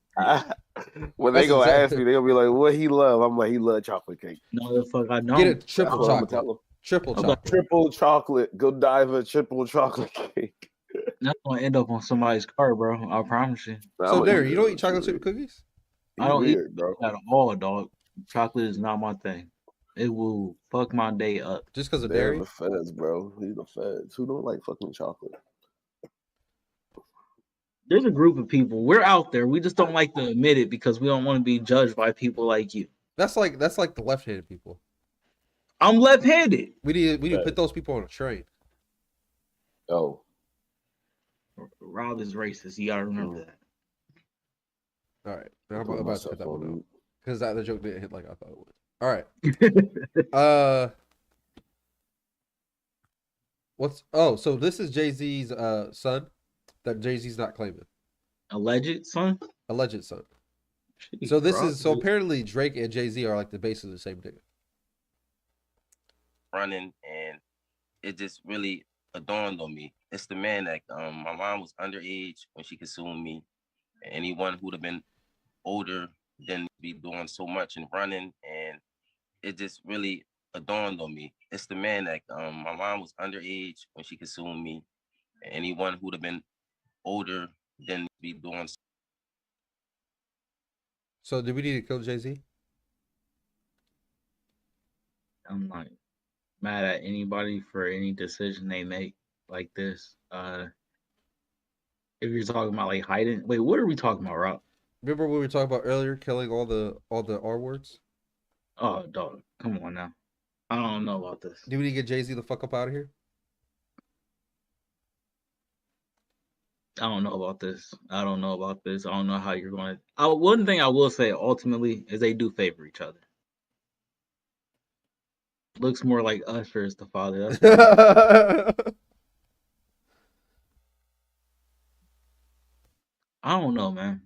When they gonna ask me, they'll be like, "What he love?" I'm like, "He love chocolate cake." No, the fuck I don't. Get a triple chocolate. Triple chocolate. Godiva triple chocolate cake. That's gonna end up on somebody's car, bro. I promise you. So, Darren, you don't eat chocolate chip cookies? I don't eat that at all, dog. Chocolate is not my thing. It will fuck my day up. Just because of They're dairy? the feds, bro. He's the feds. Who don't like fucking chocolate? There's a group of people. We're out there. We just don't like to admit it because we don't want to be judged by people like you. That's like the left-handed people. I'm left-handed. We need to put those people on a train. Oh. Rob is racist. You gotta remember that. All right. I'm about to put that one out. Because the joke didn't hit like I thought it would. All right. So this is Jay-Z's son that Jay-Z's not claiming. Alleged son? Alleged son. Jeez, So this bro. is so apparently Drake and Jay-Z are like the base of the same nigga. Running, and it just really dawned on me. It's the man that my mom was underage when she consumed me. Anyone who'd have been older than be doing so much and running, and it just really dawned on me. It's the man that my mom was underage when she consumed me. Anyone who'd have been older than be doing. So do we need to kill Jay-Z? I'm not mad at anybody for any decision they make like this. If you're talking about like hiding, wait, what are we talking about, Rob? Remember what we were talking about earlier, killing all the R words? Oh, dog, come on now. I don't know about this. Do we need to get Jay-Z the fuck up out of here? I don't know about this. I don't know how you're going to. One thing I will say ultimately is they do favor each other. Looks more like Usher is the father. That's I don't know, man.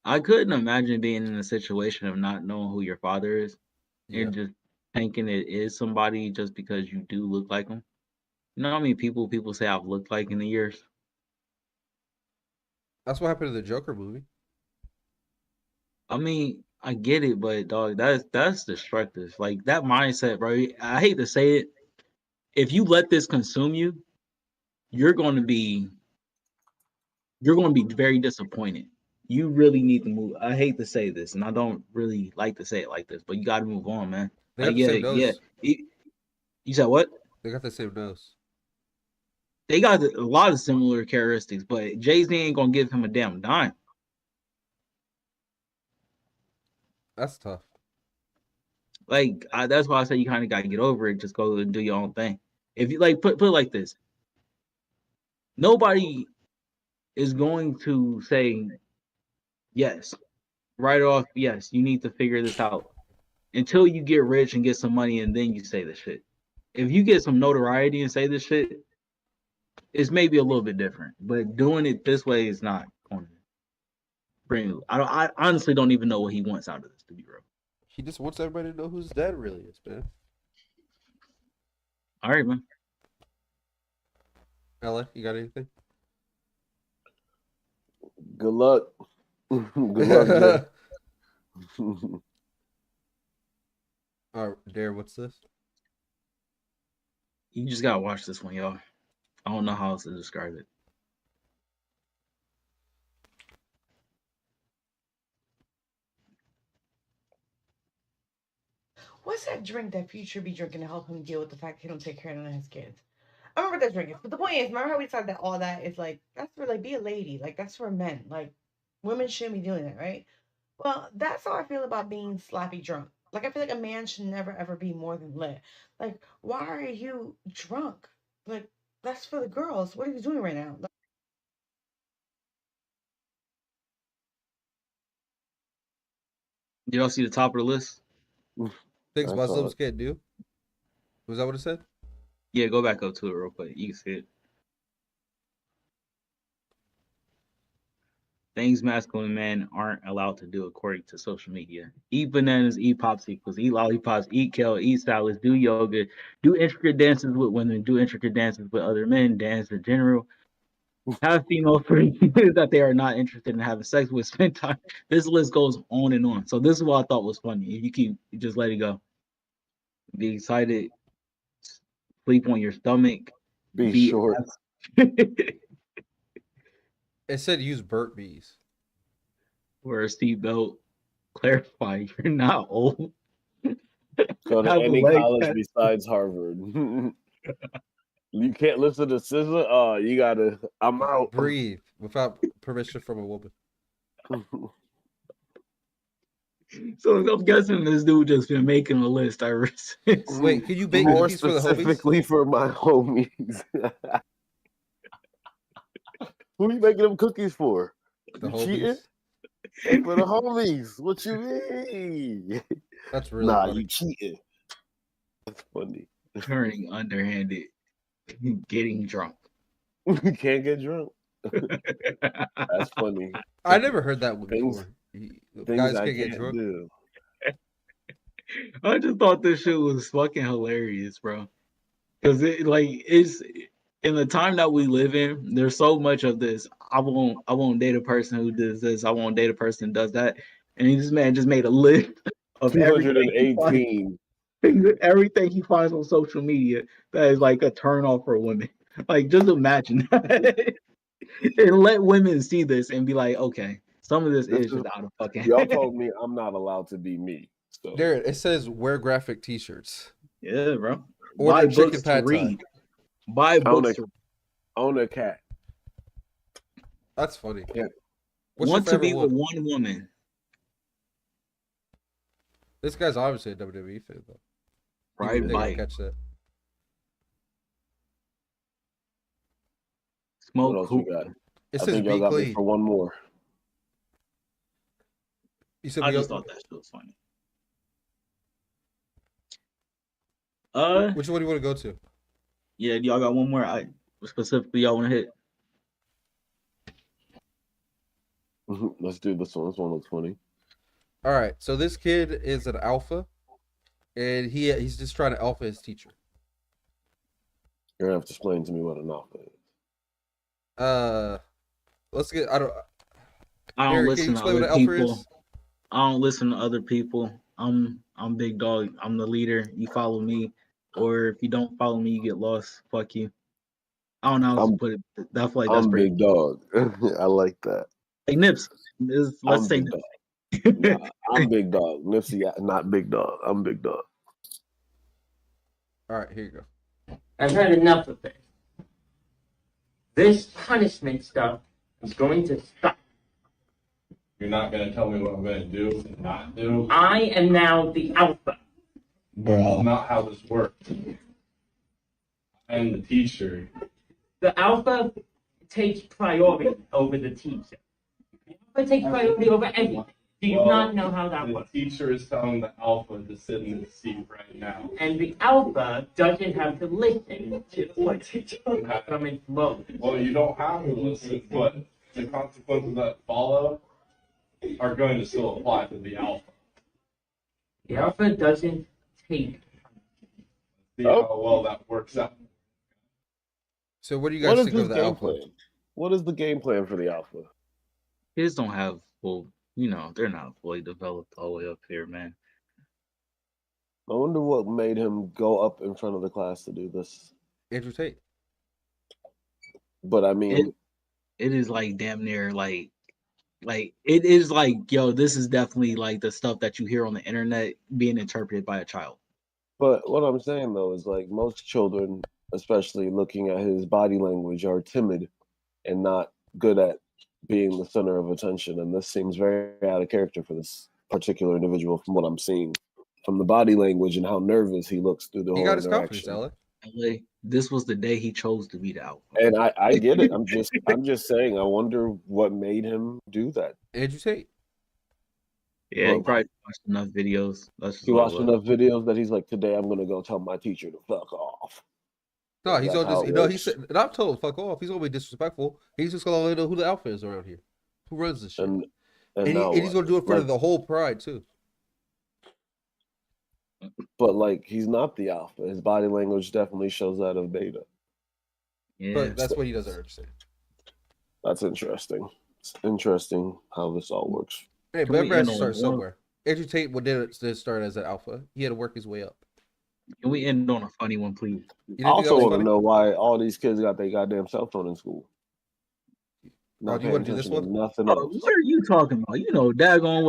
I couldn't imagine being in a situation of not knowing who your father is and just thinking it is somebody just because you do look like him. You know how many people say I've looked like in the years? That's what happened in the Joker movie. I mean, I get it, but dog, that's destructive. Like that mindset, bro. I hate to say it. If you let this consume you, you're going to be very disappointed. You really need to move. I hate to say this, and I don't really like to say it like this, but you got to move on, man. They got the same nose. You said what? They got the same nose. They got a lot of similar characteristics, but Jay-Z ain't gonna give him a damn dime. That's tough. Like that's why I say you kind of gotta get over it. Just go and do your own thing. If you like, put it like this: nobody is going to say yes right off. Yes, you need to figure this out until you get rich and get some money, and then you say this shit. If you get some notoriety and say this shit, it's maybe a little bit different. But doing it this way is not going to bring. I honestly don't even know what he wants out of this, to be real. He just wants everybody to know who his dad really is, man. All right, man. Ella, you got anything? Good luck. Good luck. All right, Darren, what's this? You just gotta watch this one, y'all. I don't know how else to describe it. What's that drink that Future be drinking to help him deal with the fact he don't take care of none of his kids? I remember that drink is. But the point is, remember how we said that all that is like, that's for like, be a lady. Like, that's for men. Like, women shouldn't be doing that, right? Well, that's how I feel about being sloppy drunk. Like, I feel like a man should never ever be more than lit. Like, why are you drunk? Like, that's for the girls. What are you doing right now? Like, You don't see the top of the list? Things I saw Muslims it. can't do. Was that what it said? Yeah, go back up to it real quick. You can see it. Things masculine men aren't allowed to do according to social media. Eat bananas, eat popsicles, eat lollipops, eat kale, eat salads, do yoga, do intricate dances with women, do intricate dances with other men, dance in general. Have female friends that they are not interested in having sex with, spend time. This list goes on and on. So this is what I thought was funny. If you just let it go. Be excited, sleep on your stomach, Be short. It said use burnt bees. Wear a seatbelt. Clarify, you're not old. Go to Have a any leg college tattoo. besides Harvard. You can't listen to SZA? Oh, you gotta. I'm out. Breathe without permission from a woman. So I'm guessing this dude just been making a list ever since. Wait, can you bake More cookies for the homies? specifically for my homies. Who are you making them cookies for? The You cheating? homies. For the homies. What you mean? That's really Nah, funny. you cheating. That's funny. Turning underhanded, getting drunk. You can't get drunk. That's funny. I never heard that one Things- before. Things Guys I can't get can't drunk. do. I just thought this shit was fucking hilarious, bro. Because it's in the time that we live in, there's so much of this. I won't date a person who does this. I won't date a person who does that. And this man just made a list of everything he finds on social media that is like a turn off for women. Like, just imagine that. And let women see this and be like, okay, some of this is just out of fucking. Y'all told me I'm not allowed to be me. So There, it says wear graphic T-shirts. Yeah, bro. Order Buy chicken books to pad thai. read. Buy books to own a cat. That's funny. Yeah. What's want your to be favorite with one? one woman. This guy's obviously a WWE fan, though. Right, They bike. catch that. Smoke. What else we got? It I says think y'all be got me clean. for one more. You said I we just go- thought that shit was funny. Which one do you want to go to? Yeah, y'all got one more. I specifically y'all want to hit. Let's do this one. This one looks funny. All right, so this kid is an alpha, and he's just trying to alpha his teacher. You're gonna have to explain to me what an alpha is. Let's get. I don't I don't Derek, can you listen to explain what other an alpha people. is? I don't listen to other people. I'm big dog. I'm the leader. You follow me, or if you don't follow me, you get lost. Fuck you. I don't know how to put it. I feel like that's I'm pretty. big dog. I like that. Like Nips. Let's I'm say big Nips. dog. Nah, I'm big dog. Nipsey, not big dog. I'm big dog. All right, here you go. I've had enough of it. This punishment stuff is going to stop. You're not going to tell me what I'm going to do and not do? I am now the alpha. That's not how this works. I am the teacher. The alpha takes priority over the teacher. The alpha takes priority over everything. Do you not know how that works? The teacher is telling the alpha to sit in the seat right now. And the alpha doesn't have to listen to what teacher from its mode. Well, you don't have to listen, but the consequences that follow are going to still apply to the alpha. The alpha doesn't take. See how well that works out. So what do you What guys is think this of the game alpha? plan? What is the game plan for the alpha? Kids don't have full. They're not fully developed all the way up here, man. I wonder what made him go up in front of the class to do this. Andrew Tate. But I mean, It is like damn near like Like it is like, yo, this is definitely like the stuff that you hear on the internet being interpreted by a child. But what I'm saying though is like most children, especially looking at his body language, are timid and not good at being the center of attention. And this seems very out of character for this particular individual from what I'm seeing. From the body language and how nervous he looks through the He whole got his confidence, interaction. Alex. This was the day he chose to be the alpha. And I get it. I'm just saying. I wonder what made him do that. Andrew Tate. Yeah, he probably watched enough videos. He watched enough videos that he's like, today I'm gonna go tell my teacher to fuck off. No, he's That's gonna how just it no. works. He said not told fuck off. He's gonna be disrespectful. He's just gonna let know who the alpha is around here, who runs this shit, and now he's gonna do it in front of the whole pride too. But like, he's not the alpha. His body language definitely shows that of beta. But that's what he doesn't understand. That's interesting. It's interesting how this all works. Hey, but everybody has to start somewhere. Andrew Tate did start as an alpha. He had to work his way up. Can we end on a funny one, please? I also want to know why all these kids got their goddamn cell phone in school. Not do you want to do this paying attention one? to Nothing Oh, else. what are you talking about? You know daggone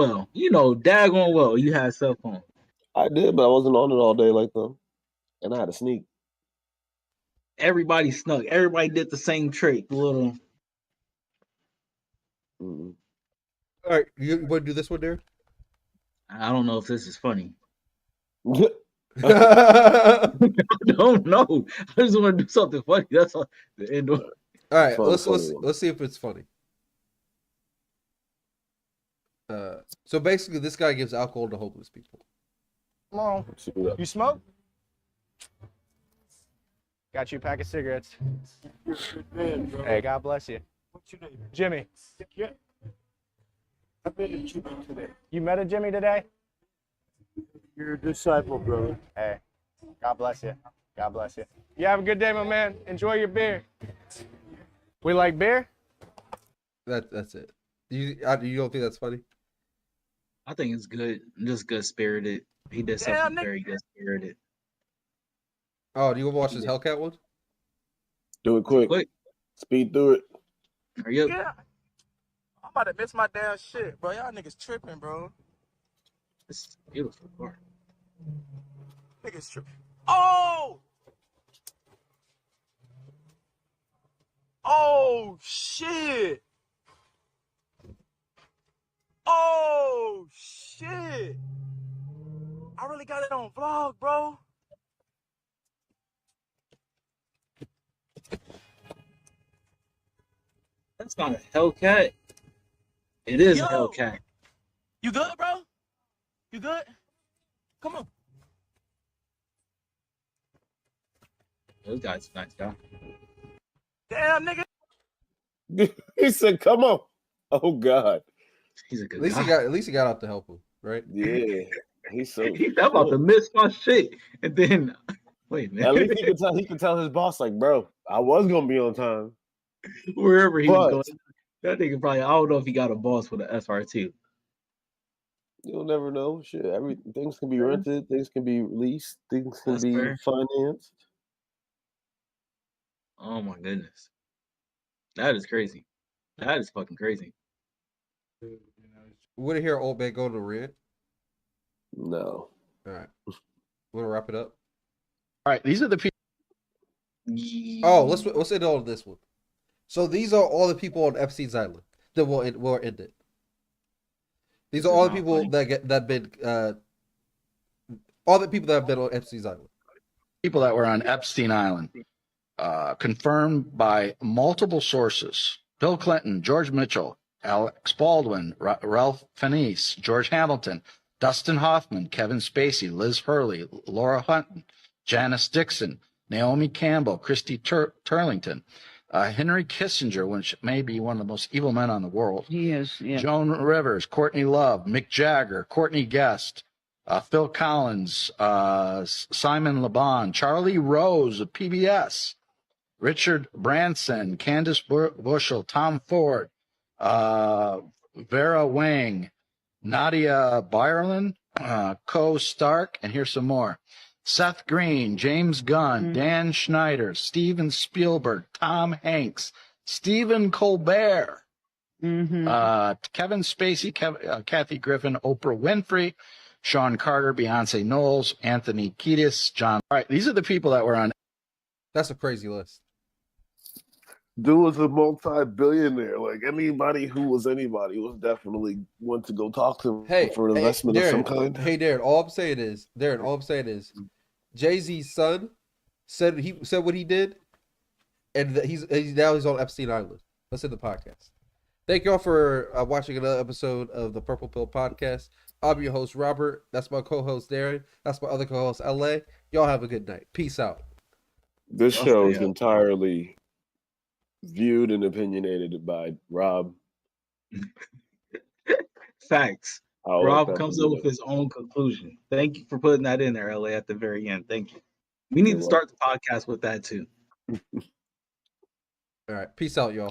well. You had a cell phone. I did, but I wasn't on it all day like them. And I had to sneak. Everybody snuck. Everybody did the same trick. Little. Mm-hmm. All right, you want to do this one, there? I don't know if this is funny. I don't know. I just want to do something funny. That's all. The end of. All right, let's see if it's funny. So basically, this guy gives alcohol to homeless people. Come on. You smoke? Got you a pack of cigarettes. Hey, God bless you. What's your name? Jimmy. Yeah. I met a Jimmy today. You met a Jimmy today? You're a disciple, brother. Hey, God bless you. God bless you. You have a good day, my man. Enjoy your beer. We like beer? That's it. You don't think that's funny? I think it's good. Just good spirited. He did something very good spirited. Oh, do you want to watch this Hellcat one? Do it quick. Speed through it. Hurry up. Yeah. I'm about to miss my damn shit, bro. Y'all niggas tripping, bro. It's beautiful. Niggas tripping. Oh! Oh, shit. Oh, shit. I really got it on vlog, bro. That's not a Hellcat. It is Yo. a Hellcat. You good, bro? You good? Come on. This guy's a nice guy. Damn, nigga. He said, "Come on." Oh God. He's a good guy. At least he got out to help him, right? Yeah. He's so. He's about to miss my shit, and then wait, man. At least he can tell. He can tell his boss, like, "Bro, I was gonna be on time." Wherever he was But- going, that nigga probably. I don't know if he got a boss with an SR2. You'll never know. Shit, things can be rented, things can be leased, things can That's be fair. financed. Oh my goodness, that is crazy. That is fucking crazy. Want to hear old man go to rant? No. All right. Want to wrap it up? All right, these are the people. Oh, let's end all of this one. So these are all the people on Epstein's Island that will end it. These are all the people all the people that have been on Epstein's Island. People that were on Epstein Island, confirmed by multiple sources: Bill Clinton, George Mitchell, Alex Baldwin, Ralph Fiennes, George Hamilton, Dustin Hoffman, Kevin Spacey, Liz Hurley, Laura Hunt, Janice Dixon, Naomi Campbell, Christy Turlington, Henry Kissinger, which may be one of the most evil men on the world. He is, yeah. Joan Rivers, Courtney Love, Mick Jagger, Courtney Guest, Phil Collins, Simon LeBon, Charlie Rose of PBS, Richard Branson, Candace Bushel, Tom Ford, Vera Wang, Nadia Byerlin, Co Stark, and here's some more: Seth Green, James Gunn, Dan Schneider, Steven Spielberg, Tom Hanks, Stephen Colbert, Kevin Spacey, Kathy Griffin, Oprah Winfrey, Sean Carter, Beyonce Knowles, Anthony Kiedis, John. All right, these are the people that were on. That's a crazy list. Dude was a multi-billionaire. Like anybody who was anybody was definitely want to go talk to him for an investment of some kind. Hey, Darren, all I'm saying is, Jay-Z's son said what he did, and that he's on Epstein Island. Listen to the podcast. Thank y'all for watching another episode of the Purple Pill Podcast. I'm your host, Robert. That's my co-host, Darren. That's my other co-host, LA. Y'all have a good night. Peace out. This show is entirely viewed and opinionated by Rob. Facts. Rob comes up with his own conclusion. Thank you for putting that in there, LA, at the very end. Thank you. We need to start the podcast with that too. All right. Peace out, y'all.